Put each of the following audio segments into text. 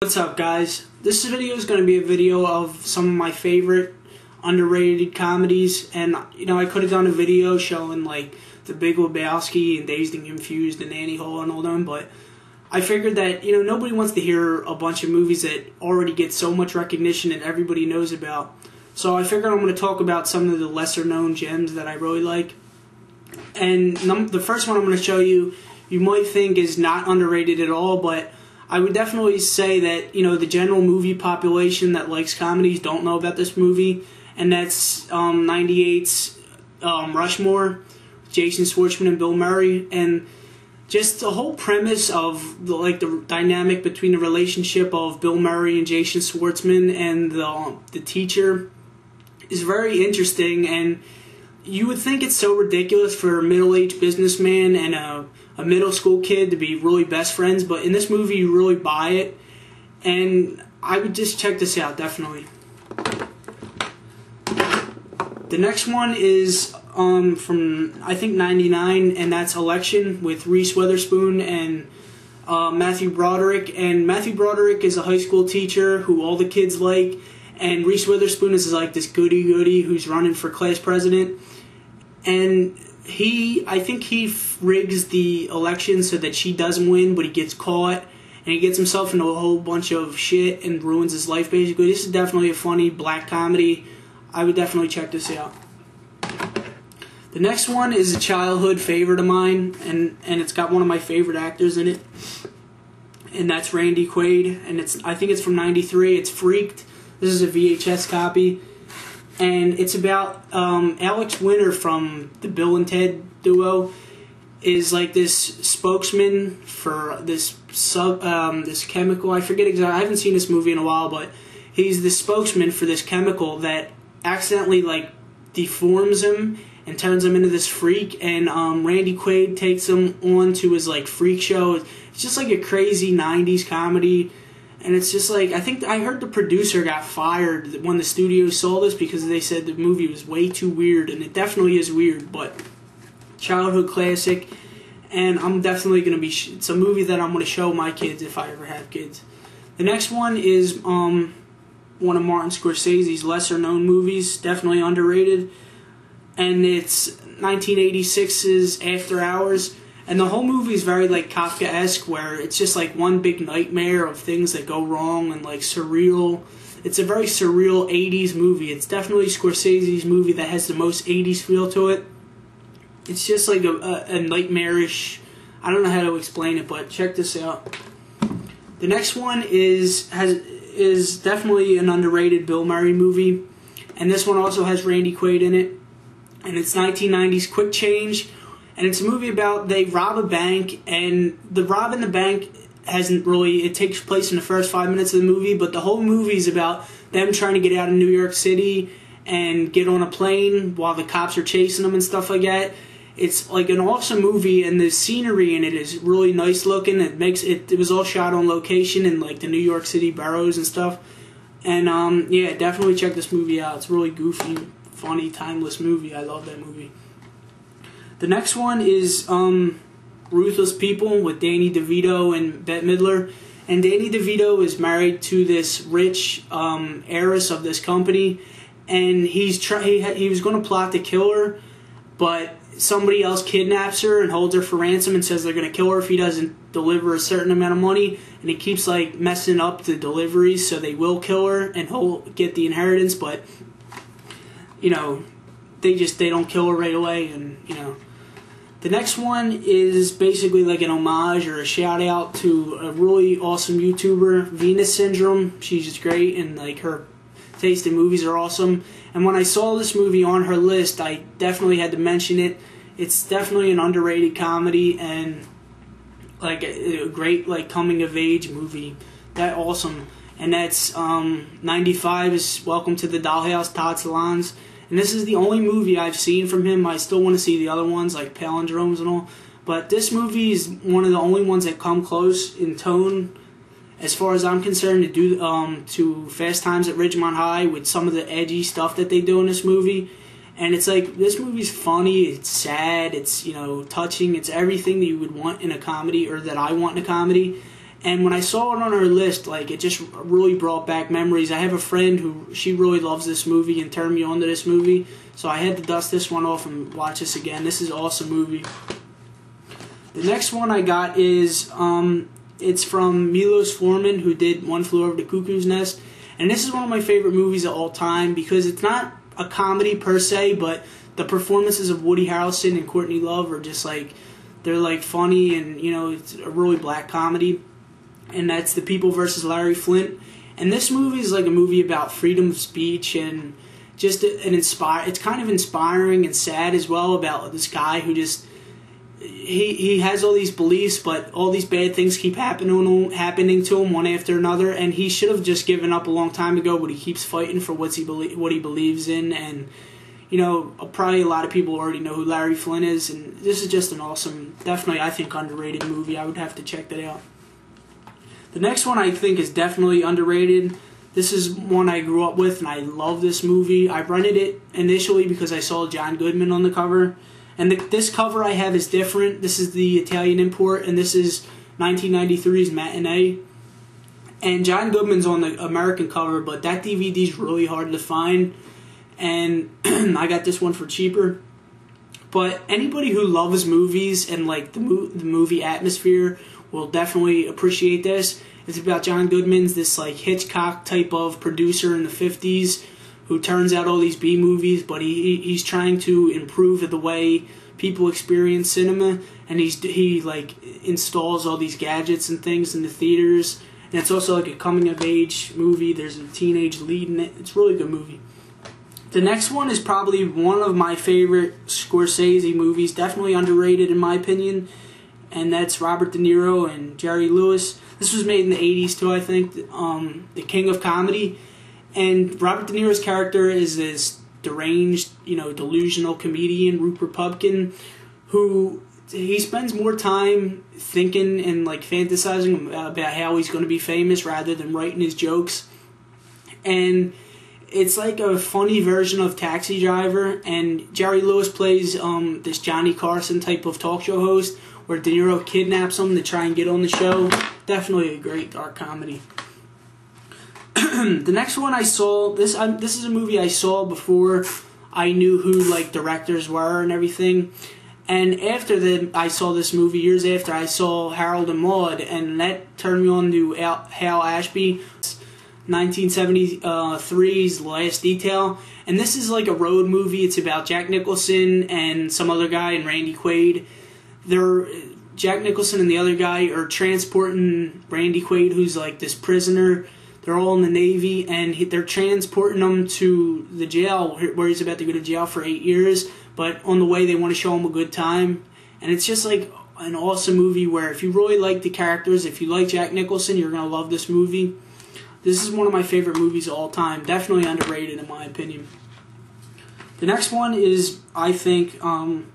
What's up, guys? This video is going to be a video of some of my favorite underrated comedies, and I could have done a video showing like The Big Lebowski and Dazed and Confused and Annie Hall and all them, but I figured that nobody wants to hear a bunch of movies that already get so much recognition and everybody knows about. So I figured I'm going to talk about some of the lesser known gems that I really like. And the first one I'm going to show you might think is not underrated at all, but I would definitely say that, the general movie population that likes comedies don't know about this movie, and that's 98's Rushmore, Jason Schwartzman and Bill Murray, and just the whole premise of the dynamic between the relationship of Bill Murray and Jason Schwartzman and the teacher is very interesting, and you would think it's so ridiculous for a middle-aged businessman and a middle school kid to be really best friends, but in this movie you really buy it, and I would just check this out, definitely. The next one is from, I think, 99, and that's Election with Reese Witherspoon and Matthew Broderick. And Matthew Broderick is a high school teacher who all the kids like, and Reese Witherspoon is like this goody-goody who's running for class president. And I think he rigs the election so that she doesn't win, but he gets caught, and he gets himself into a whole bunch of shit and ruins his life, basically. This is definitely a funny black comedy. I would definitely check this out. The next one is a childhood favorite of mine, and it's got one of my favorite actors in it, and that's Randy Quaid, and I think it's from 93. It's Freaked. This is a VHS copy. And it's about Alex Winter from the Bill and Ted duo is like this spokesman for this this chemical. I forget exactly. I haven't seen this movie in a while, but he's the spokesman for this chemical that accidentally deforms him and turns him into this freak. And Randy Quaid takes him on to his freak show. It's just like a crazy '90s comedy. And it's just I think I heard the producer got fired when the studio saw this because they said the movie was way too weird, and it definitely is weird, but childhood classic, and I'm definitely going to be, it's a movie that I'm going to show my kids if I ever have kids. The next one is one of Martin Scorsese's lesser known movies, definitely underrated, and it's 1986's After Hours. And the whole movie is very Kafkaesque, where it's just one big nightmare of things that go wrong and surreal. It's a very surreal 80s movie. It's definitely Scorsese's movie that has the most 80s feel to it. It's just a nightmarish, I don't know how to explain it, but check this out. The next one is definitely an underrated Bill Murray movie, and this one also has Randy Quaid in it, and it's 1990's Quick Change. And it's a movie about they rob a bank, and the robbing the bank it takes place in the first 5 minutes of the movie, but the whole movie is about them trying to get out of New York City and get on a plane while the cops are chasing them and stuff like that. It's an awesome movie, and the scenery in it is really nice looking. It was all shot on location in the New York City boroughs and stuff. And yeah, definitely check this movie out. It's a really goofy, funny, timeless movie. I love that movie. The next one is Ruthless People with Danny DeVito and Bette Midler. And Danny DeVito is married to this rich heiress of this company, and he was going to plot to kill her, but somebody else kidnaps her and holds her for ransom and says they're going to kill her if he doesn't deliver a certain amount of money, and he keeps messing up the deliveries, so they will kill her and he'll get the inheritance, but they don't kill her right away, and The next one is basically an homage or a shout out to a really awesome YouTuber, Venus Syndrome. She's just great, and her taste in movies are awesome. And when I saw this movie on her list, I definitely had to mention it. It's definitely an underrated comedy and a great coming of age movie. That awesome. And that's 95 is Welcome to the Dollhouse, Todd Solondz. And this is the only movie I've seen from him. I still want to see the other ones, like Palindromes and all. But this movie is one of the only ones that come close in tone, as far as I'm concerned, to Fast Times at Ridgemont High with some of the edgy stuff that they do in this movie. And it's this movie's funny, it's sad, it's touching, it's everything that you would want in a comedy, or that I want in a comedy. And when I saw it on our list, like, it just really brought back memories. I have a friend who, she really loves this movie and turned me on to this movie. So I had to dust this one off and watch this again. This is an awesome movie. The next one I got is, it's from Milos Forman, who did One Flew Over the Cuckoo's Nest. And this is one of my favorite movies of all time because it's not a comedy per se, but the performances of Woody Harrelson and Courtney Love are just like, they're like funny, and you know, it's a really black comedy. And that's The People versus Larry Flint. And this movie is like a movie about freedom of speech and just it's kind of inspiring and sad as well, about this guy who just, he has all these beliefs, but all these bad things keep happening to him one after another, and he should have just given up a long time ago, but he keeps fighting for what he believes in. And you know, probably a lot of people already know who Larry Flint is, and this is just an awesome, definitely I think underrated movie. I would have to check that out. The next one I think is definitely underrated. This is one I grew up with, and I love this movie. I rented it initially because I saw John Goodman on the cover. And this cover I have is different. This is the Italian import, and this is 1993's Matinee. And John Goodman's on the American cover, but that DVD is really hard to find. And I got this one for cheaper. But anybody who loves movies and like the movie atmosphere will definitely appreciate this. It's about John Goodman's this like Hitchcock type of producer in the 50s who turns out all these B movies, but he's trying to improve the way people experience cinema, and he like installs all these gadgets and things in the theaters. And it's also like a coming of age movie. There's a teenage lead in it. It's a really good movie. The next one is probably one of my favorite Scorsese movies, definitely underrated in my opinion, and that's Robert De Niro and Jerry Lewis. This was made in the 80s too, I think, The King of Comedy. And Robert De Niro's character is this deranged, you know, delusional comedian, Rupert Pupkin, who he spends more time thinking and like fantasizing about how he's going to be famous rather than writing his jokes. And it's like a funny version of Taxi Driver, and Jerry Lewis plays this Johnny Carson type of talk show host where De Niro kidnaps him to try and get on the show. Definitely a great dark comedy. The next one I saw, this is a movie I saw before I knew who like directors were and everything. And after I saw this movie, years after, I saw Harold and Maude, and that turned me on to Hal Ashby, 1973's Last Detail. And this is like a road movie. It's about Jack Nicholson and some other guy and Randy Quaid. Jack Nicholson and the other guy are transporting Randy Quaid, who's like this prisoner. They're all in the Navy, and they're transporting him to the jail where he's about to go to jail for 8 years. But on the way, they want to show him a good time. And it's just like an awesome movie where if you really like the characters, if you like Jack Nicholson, you're going to love this movie. This is one of my favorite movies of all time. Definitely underrated in my opinion. The next one is, I think, Ron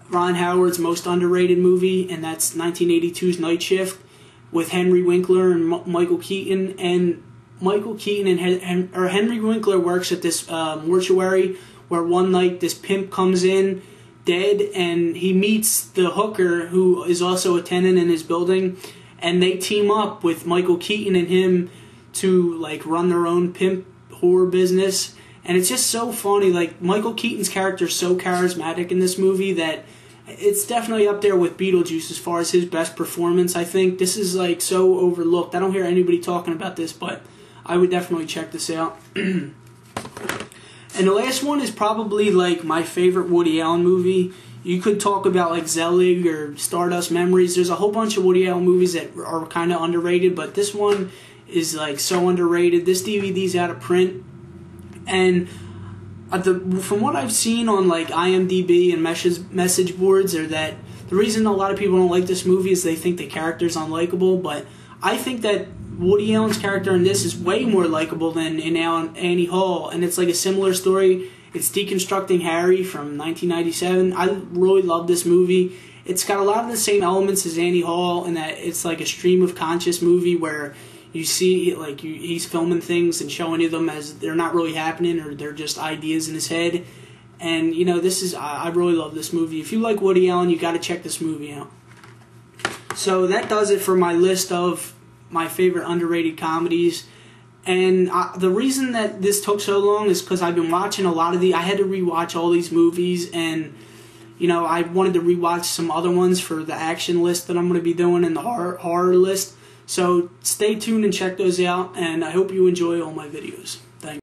Howard's most underrated movie, and that's 1982's Night Shift with Henry Winkler and Michael Keaton. And Henry Winkler works at this mortuary where one night this pimp comes in dead, and he meets the hooker who is also a tenant in his building, and they team up with Michael Keaton and him to like run their own pimp whore business. And it's just so funny. Like, Michael Keaton's character is so charismatic in this movie that it's definitely up there with Beetlejuice as far as his best performance. I think this is like so overlooked. I don't hear anybody talking about this, but I would definitely check this out. And the last one is probably like my favorite Woody Allen movie. You could talk about like Zelig or Stardust Memories. There's a whole bunch of Woody Allen movies that are kind of underrated, but this one is like so underrated. This DVD's out of print, and from what I've seen on like IMDb and message boards, are that the reason a lot of people don't like this movie is they think the character's unlikable. But I think that Woody Allen's character in this is way more likable than in Annie Hall, and it's like a similar story. It's deconstructing Harry from 1997. I really love this movie. It's got a lot of the same elements as Annie Hall in that it's like a stream of conscious movie where you see like he's filming things and showing you them as they're not really happening, or they're just ideas in his head. And you know, I really love this movie. If you like Woody Allen, you got to check this movie out. So that does it for my list of my favorite underrated comedies. And the reason that this took so long is because I've been watching a lot of I had to rewatch all these movies, and I wanted to rewatch some other ones for the action list that I'm going to be doing and the horror list. So stay tuned and check those out, and I hope you enjoy all my videos.